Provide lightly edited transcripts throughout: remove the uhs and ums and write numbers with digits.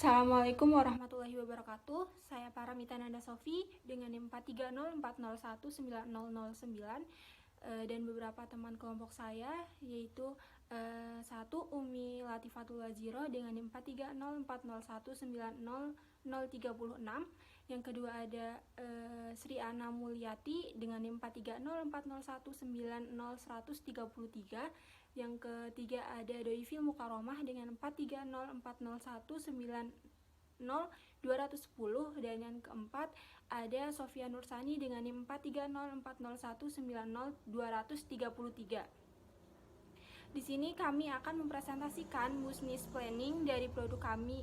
Assalamualaikum warahmatullahi wabarakatuh. Saya Paramita Nanda Sofi dengan NIM 430401909 dan beberapa teman kelompok saya yaitu satu Umi Latifatul Waziro dengan NIM 43040190036. Yang kedua ada Sri Ana Mulyati dengan NIM 43040190133. Yang ketiga ada Doifil Mukaromah dengan 43040190210. Dan yang keempat ada Sofia Nursani dengan NIM 43040190233. Di sini kami akan mempresentasikan business planning dari produk kami,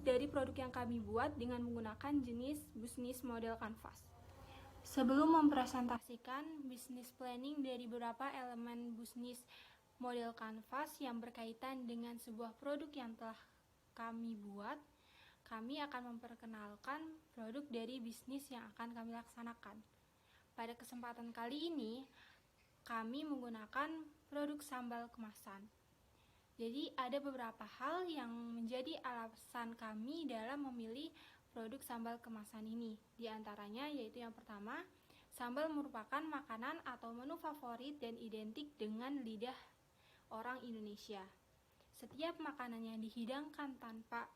dari produk yang kami buat dengan menggunakan jenis business model canvas. Sebelum mempresentasikan business planning dari beberapa elemen business model canvas yang berkaitan dengan sebuah produk yang telah kami buat, kami akan memperkenalkan produk dari bisnis yang akan kami laksanakan. Pada kesempatan kali ini, kami menggunakan produk sambal kemasan. Jadi ada beberapa hal yang menjadi alasan kami dalam memilih produk sambal kemasan ini. Di antaranya yaitu yang pertama, sambal merupakan makanan atau menu favorit dan identik dengan lidah orang Indonesia. Setiap makanan yang dihidangkan tanpa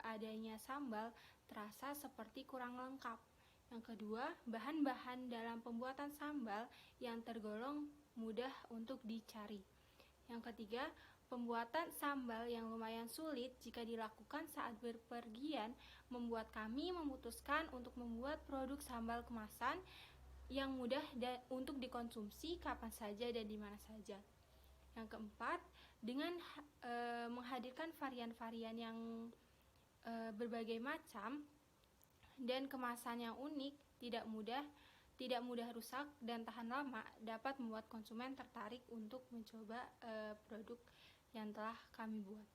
adanya sambal terasa seperti kurang lengkap. Yang kedua, bahan-bahan dalam pembuatan sambal yang tergolong mudah untuk dicari. Yang ketiga, pembuatan sambal yang lumayan sulit jika dilakukan saat berpergian membuat kami memutuskan untuk membuat produk sambal kemasan yang mudah untuk dikonsumsi kapan saja dan di mana saja. Yang keempat, dengan menghadirkan varian-varian yang berbagai macam dan kemasan yang unik, tidak mudah rusak dan tahan lama, dapat membuat konsumen tertarik untuk mencoba produk yang telah kami buat.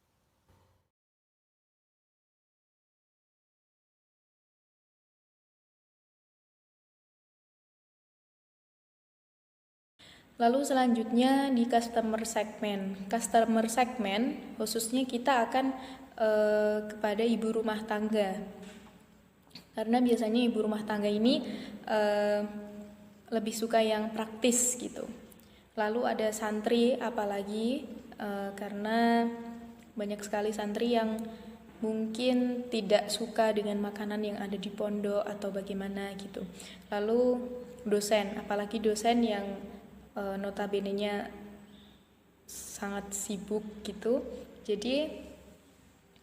Lalu selanjutnya di customer segment. Customer segment khususnya kita akan kepada ibu rumah tangga. Karena biasanya ibu rumah tangga ini lebih suka yang praktis gitu. Lalu ada santri apalagi karena banyak sekali santri yang mungkin tidak suka dengan makanan yang ada di pondok atau bagaimana gitu. Lalu dosen, apalagi dosen yang notabene-nya sangat sibuk gitu. Jadi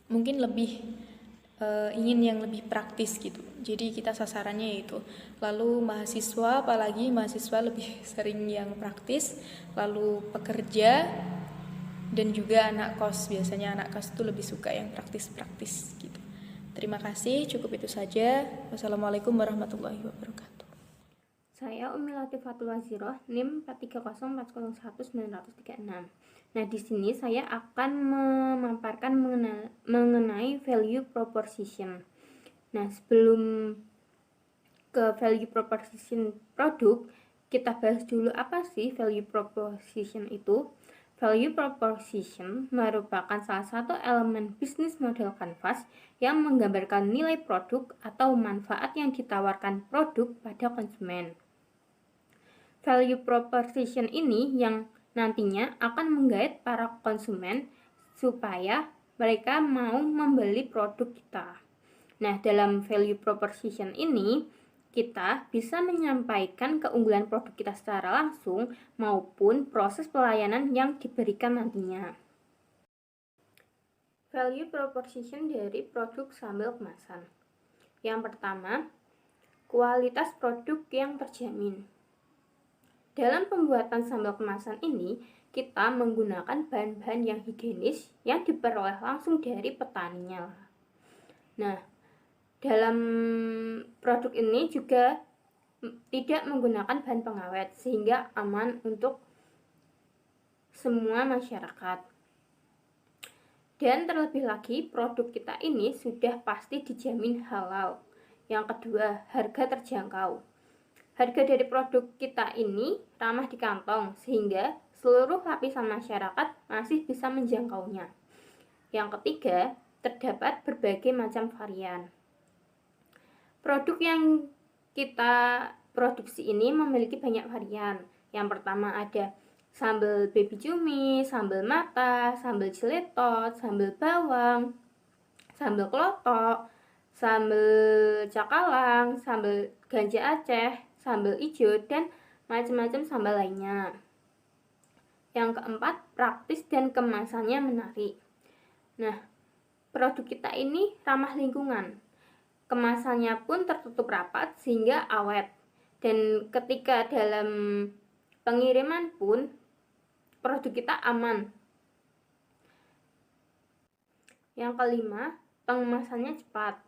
mungkin lebih ingin yang lebih praktis gitu. Jadi kita sasarannya itu. Lalu mahasiswa, apalagi mahasiswa lebih sering yang praktis. Lalu pekerja dan juga anak kos. Biasanya anak kos itu lebih suka yang praktis-praktis gitu. Terima kasih, cukup itu saja. Wassalamualaikum warahmatullahi wabarakatuh. Saya Umi Latifatul Waziro, NIM 430401936. Nah, di sini saya akan memaparkan mengenai value proposition. Nah, sebelum ke value proposition produk, kita bahas dulu apa sih value proposition itu. Value proposition merupakan salah satu elemen bisnis model canvas yang menggambarkan nilai produk atau manfaat yang ditawarkan produk pada konsumen. Value proposition ini yang nantinya akan menggait para konsumen supaya mereka mau membeli produk kita. Nah, dalam value proposition ini kita bisa menyampaikan keunggulan produk kita secara langsung maupun proses pelayanan yang diberikan nantinya. Value proposition dari produk sambal kemasan. Yang pertama, kualitas produk yang terjamin. Dalam pembuatan sambal kemasan ini, kita menggunakan bahan-bahan yang higienis yang diperoleh langsung dari petaninya. Nah, dalam produk ini juga tidak menggunakan bahan pengawet sehingga aman untuk semua masyarakat. Dan terlebih lagi, produk kita ini sudah pasti dijamin halal. Yang kedua, harga terjangkau. Harga dari produk kita ini ramah di kantong sehingga seluruh lapisan masyarakat masih bisa menjangkaunya. Yang ketiga, terdapat berbagai macam varian. Produk yang kita produksi ini memiliki banyak varian. Yang pertama ada sambal baby cumi, sambal mata, sambal ciletot, sambal bawang, sambal klotok, sambal cakalang, sambal ganja Aceh, sambal hijau, dan macam-macam sambal lainnya. Yang keempat, praktis dan kemasannya menarik. Nah, produk kita ini ramah lingkungan. Kemasannya pun tertutup rapat sehingga awet. Dan ketika dalam pengiriman pun produk kita aman. Yang kelima, pengemasannya cepat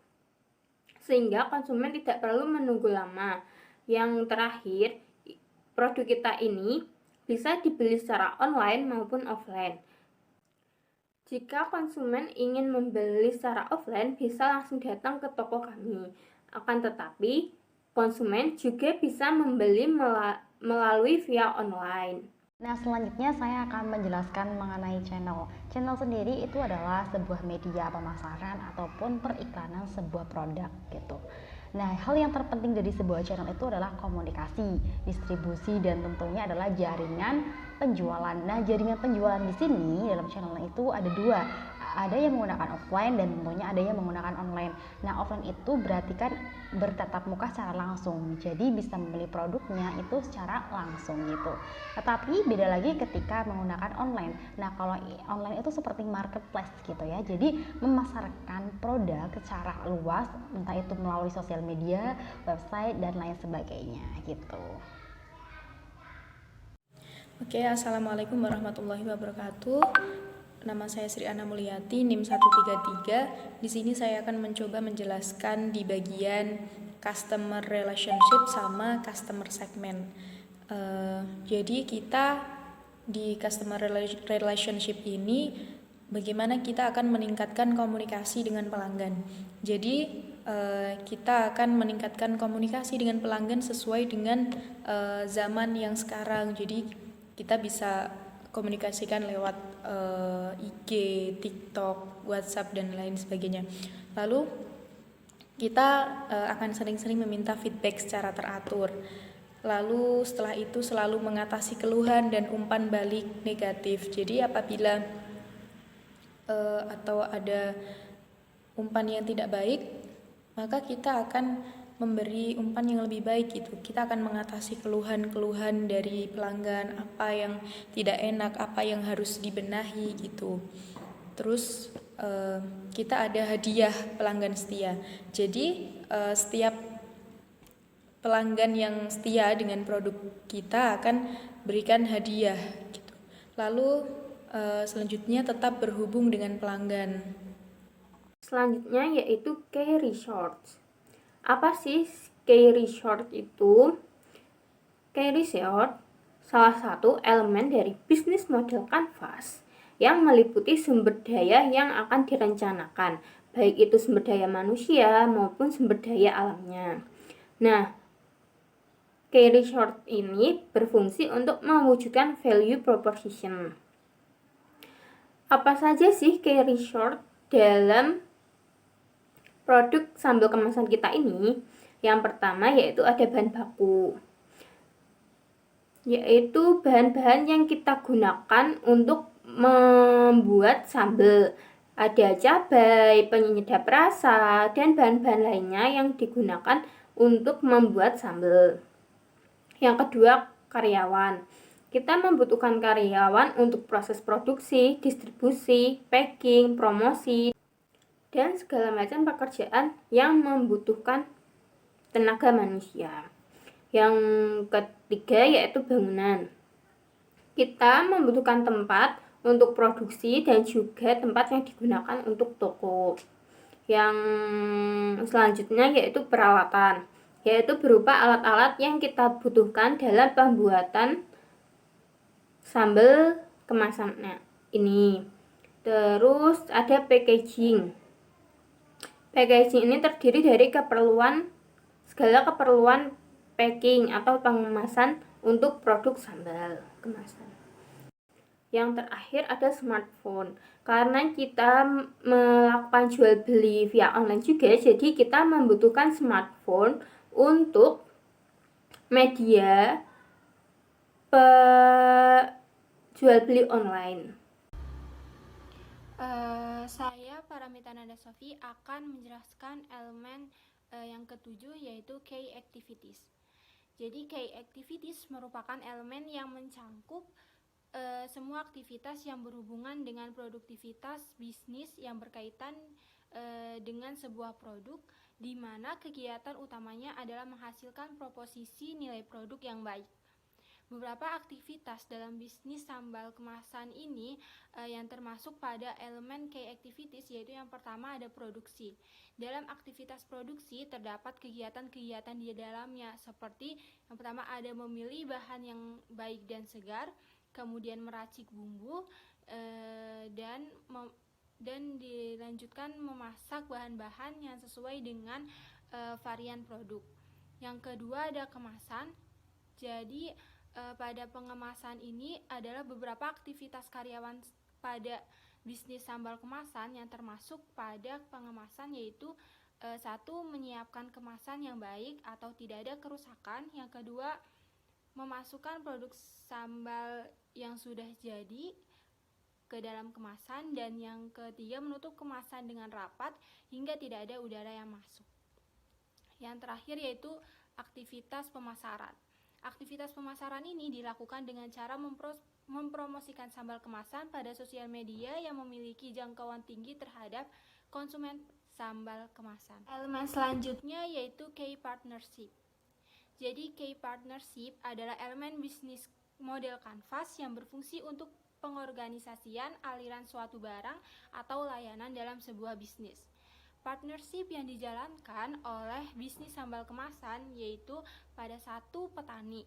sehingga konsumen tidak perlu menunggu lama. Yang terakhir, produk kita ini bisa dibeli secara online maupun offline. Jika konsumen ingin membeli secara offline, bisa langsung datang ke toko kami. Akan tetapi, konsumen juga bisa membeli melalui via online. Nah, selanjutnya saya akan menjelaskan mengenai channel. Channel sendiri itu adalah sebuah media pemasaran ataupun periklanan sebuah produk gitu. Nah, hal yang terpenting dari sebuah channel itu adalah komunikasi, distribusi, dan tentunya adalah jaringan penjualan. Nah, jaringan penjualan di sini dalam channel itu ada dua. Ada yang menggunakan offline dan tentunya ada yang menggunakan online. Nah, offline itu berarti kan bertatap muka secara langsung. Jadi bisa membeli produknya itu secara langsung gitu. Tetapi beda lagi ketika menggunakan online. Nah, kalau online itu seperti marketplace gitu ya. Jadi memasarkan produk secara luas, entah itu melalui sosial media, website, dan lain sebagainya gitu. Oke, Assalamualaikum warahmatullahi wabarakatuh. Nama saya Sri Ana Mulyati, NIM 133. Di sini saya akan mencoba menjelaskan di bagian customer relationship sama customer segment. Jadi kita di customer relationship ini bagaimana kita akan meningkatkan komunikasi dengan pelanggan. Jadi kita akan meningkatkan komunikasi dengan pelanggan sesuai dengan zaman yang sekarang. Jadi kita bisa komunikasikan lewat IG, TikTok, WhatsApp, dan lain sebagainya. Lalu kita akan sering-sering meminta feedback secara teratur. Lalu setelah itu selalu mengatasi keluhan dan umpan balik negatif. Jadi apabila atau ada umpan yang tidak baik, maka kita akan memberi umpan yang lebih baik gitu. Kita akan mengatasi keluhan-keluhan dari pelanggan, apa yang tidak enak, apa yang harus dibenahi gitu. Terus kita ada hadiah pelanggan setia. Jadi setiap pelanggan yang setia dengan produk kita akan berikan hadiah gitu. Lalu selanjutnya tetap berhubung dengan pelanggan. Selanjutnya yaitu key results. Apa sih key result itu? Key result salah satu elemen dari bisnis model kanvas yang meliputi sumber daya yang akan direncanakan, baik itu sumber daya manusia maupun sumber daya alamnya. Nah, key result ini berfungsi untuk mewujudkan value proposition. Apa saja sih key result dalam produk sambal kemasan kita ini? Yang pertama yaitu ada bahan baku, yaitu bahan-bahan yang kita gunakan untuk membuat sambal. Ada cabai, penyedap rasa, dan bahan-bahan lainnya yang digunakan untuk membuat sambal. Yang kedua, karyawan. Kita membutuhkan karyawan untuk proses produksi, distribusi, packing, promosi, dan segala macam pekerjaan yang membutuhkan tenaga manusia. Yang ketiga yaitu bangunan. Kita membutuhkan tempat untuk produksi dan juga tempat yang digunakan untuk toko. Yang selanjutnya yaitu peralatan, yaitu berupa alat-alat yang kita butuhkan dalam pembuatan sambal kemasannya ini. Terus ada packaging. Packaging ini terdiri dari segala keperluan packing atau pengemasan untuk produk sambal kemasan. Yang terakhir ada smartphone. Karena kita melakukan jual beli via online juga, jadi kita membutuhkan smartphone untuk media jual beli online. Saya Paramita Nanda Sofi akan menjelaskan elemen yang ketujuh, yaitu key activities. Jadi key activities merupakan elemen yang mencangkup semua aktivitas yang berhubungan dengan produktivitas bisnis yang berkaitan dengan sebuah produk, di mana kegiatan utamanya adalah menghasilkan proposisi nilai produk yang baik. Beberapa aktivitas dalam bisnis sambal kemasan ini yang termasuk pada elemen key activities, yaitu yang pertama ada produksi. Dalam aktivitas produksi terdapat kegiatan-kegiatan di dalamnya, seperti yang pertama ada memilih bahan yang baik dan segar, kemudian meracik bumbu, dan dilanjutkan memasak bahan-bahan yang sesuai dengan varian produk. Yang kedua ada kemasan. Jadi pada pengemasan ini adalah beberapa aktivitas karyawan pada bisnis sambal kemasan yang termasuk pada pengemasan, yaitu satu, menyiapkan kemasan yang baik atau tidak ada kerusakan. Yang kedua, memasukkan produk sambal yang sudah jadi ke dalam kemasan. Dan yang ketiga, menutup kemasan dengan rapat hingga tidak ada udara yang masuk. Yang terakhir yaitu aktivitas pemasaran. Aktivitas pemasaran ini dilakukan dengan cara mempromosikan sambal kemasan pada sosial media yang memiliki jangkauan tinggi terhadap konsumen sambal kemasan. Elemen selanjutnya yaitu key partnership. Jadi key partnership adalah elemen bisnis model kanvas yang berfungsi untuk pengorganisasian aliran suatu barang atau layanan dalam sebuah bisnis. Partnership yang dijalankan oleh bisnis sambal kemasan yaitu pada satu petani.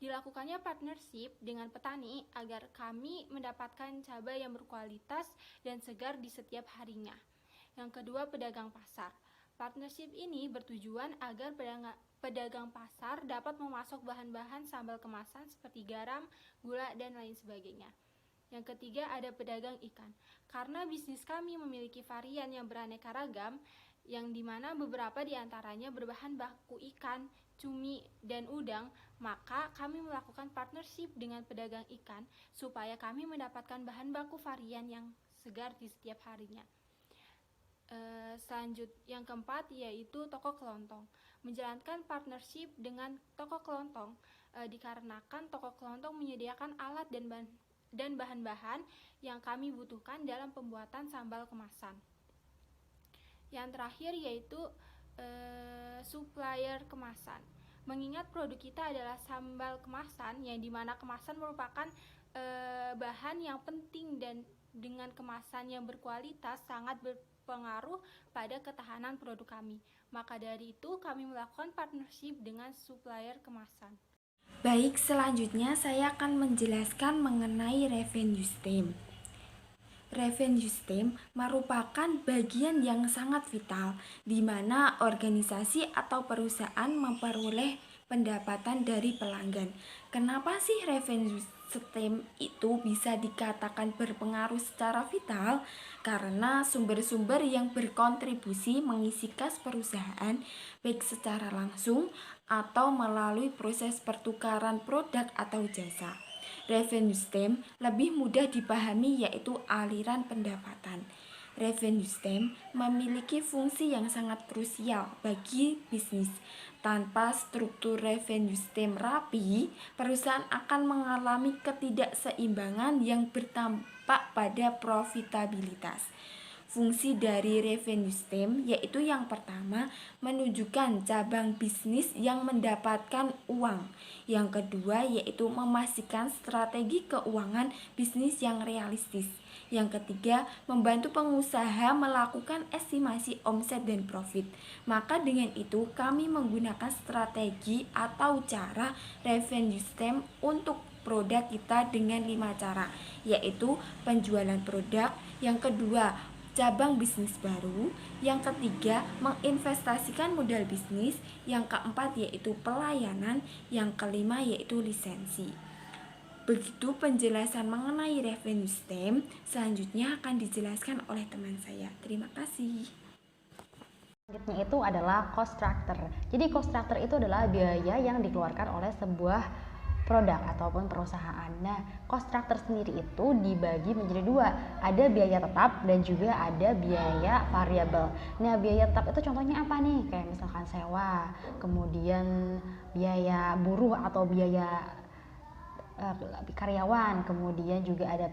Dilakukannya partnership dengan petani agar kami mendapatkan cabai yang berkualitas dan segar di setiap harinya. Yang kedua, pedagang pasar. Partnership ini bertujuan agar pedagang pasar dapat memasok bahan-bahan sambal kemasan seperti garam, gula, dan lain sebagainya. Yang ketiga ada pedagang ikan. Karena bisnis kami memiliki varian yang beraneka ragam, yang dimana beberapa diantaranya berbahan baku ikan, cumi, dan udang, maka kami melakukan partnership dengan pedagang ikan supaya kami mendapatkan bahan baku varian yang segar di setiap harinya. Yang keempat yaitu toko kelontong. Menjalankan partnership dengan toko kelontong dikarenakan toko kelontong menyediakan alat dan bahan-bahan yang kami butuhkan dalam pembuatan sambal kemasan. Yang terakhir yaitu supplier kemasan. Mengingat produk kita adalah sambal kemasan, yang dimana kemasan merupakan bahan yang penting, dan dengan kemasan yang berkualitas sangat berpengaruh pada ketahanan produk kami. Maka dari itu kami melakukan partnership dengan supplier kemasan. Baik, selanjutnya saya akan menjelaskan mengenai revenue stream. Revenue stream merupakan bagian yang sangat vital di mana organisasi atau perusahaan memperoleh pendapatan dari pelanggan. Kenapa sih revenue stream itu bisa dikatakan berpengaruh secara vital? Karena sumber-sumber yang berkontribusi mengisi kas perusahaan baik secara langsung atau melalui proses pertukaran produk atau jasa. Revenue stream lebih mudah dipahami yaitu aliran pendapatan. Revenue stream memiliki fungsi yang sangat krusial bagi bisnis. Tanpa struktur revenue stream rapi, perusahaan akan mengalami ketidakseimbangan yang berdampak pada profitabilitas. Fungsi dari revenue stream yaitu yang pertama, menunjukkan cabang bisnis yang mendapatkan uang. Yang kedua yaitu memastikan strategi keuangan bisnis yang realistis. Yang ketiga, membantu pengusaha melakukan estimasi omset dan profit. Maka dengan itu kami menggunakan strategi atau cara revenue stream untuk produk kita dengan 5 cara, yaitu penjualan produk, yang kedua cabang bisnis baru, yang ketiga menginvestasikan modal bisnis, yang keempat yaitu pelayanan, yang kelima yaitu lisensi. Begitu penjelasan mengenai revenue stream, selanjutnya akan dijelaskan oleh teman saya. Terima kasih. Selanjutnya itu adalah cost structure. Jadi cost structure itu adalah biaya yang dikeluarkan oleh sebuah produk ataupun perusahaan. Nah, cost structure sendiri itu dibagi menjadi dua. Ada biaya tetap dan juga ada biaya variabel. Nah, biaya tetap itu contohnya apa nih? Kayak misalkan sewa, kemudian biaya buruh atau biaya karyawan, kemudian juga ada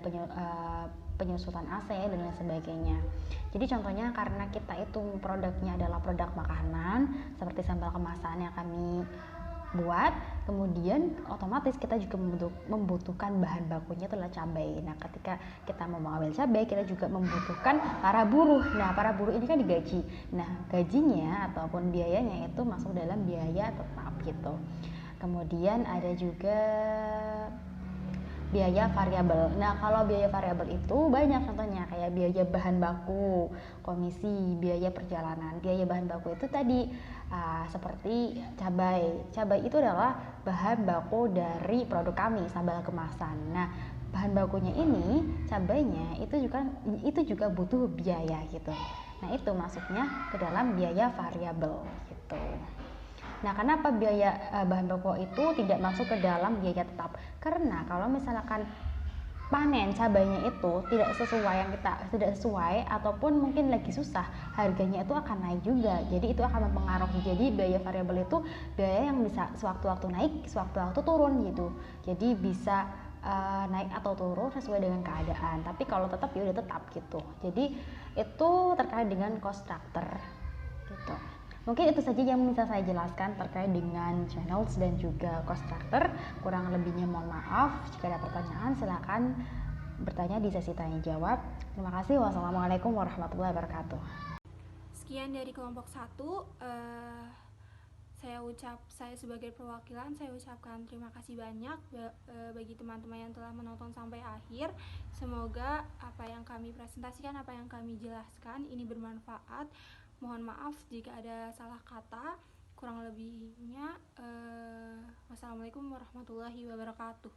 penyusutan AC dan lain sebagainya. Jadi contohnya karena kita itu produknya adalah produk makanan seperti sambal kemasan yang kami buat, kemudian otomatis kita juga membutuhkan bahan bakunya itu adalah cabai. Nah, ketika kita mau mengambil cabai, kita juga membutuhkan para buruh. Nah, para buruh ini kan digaji. Nah, gajinya ataupun biayanya itu masuk dalam biaya tetap gitu. Kemudian ada juga biaya variabel. Nah, kalau biaya variabel itu banyak contohnya kayak biaya bahan baku, komisi, biaya perjalanan. Biaya bahan baku itu tadi seperti cabai. Cabai itu adalah bahan baku dari produk kami, sambal kemasan. Nah, bahan bakunya ini, cabainya itu juga butuh biaya gitu. Nah, itu masuknya ke dalam biaya variabel gitu. Nah, kenapa biaya bahan baku itu tidak masuk ke dalam biaya tetap? Karena kalau misalkan panen cabainya itu tidak sesuai ataupun mungkin lagi susah, harganya itu akan naik juga. Jadi itu akan mempengaruhi. Jadi biaya variabel itu biaya yang bisa sewaktu-waktu naik, sewaktu-waktu turun gitu. Jadi bisa naik atau turun sesuai dengan keadaan. Tapi kalau tetap ya udah tetap gitu. Jadi itu terkait dengan cost structure gitu. Mungkin itu saja yang bisa saya jelaskan terkait dengan channels dan juga cost structure. Kurang lebihnya mohon maaf. Jika ada pertanyaan silakan bertanya di sesi tanya jawab. Terima kasih. Wassalamualaikum warahmatullahi wabarakatuh. Sekian dari kelompok 1. Saya sebagai perwakilan saya ucapkan terima kasih banyak bagi teman-teman yang telah menonton sampai akhir. Semoga apa yang kami presentasikan, apa yang kami jelaskan ini bermanfaat. Mohon maaf jika ada salah kata. Kurang lebihnya wassalamualaikum warahmatullahi wabarakatuh.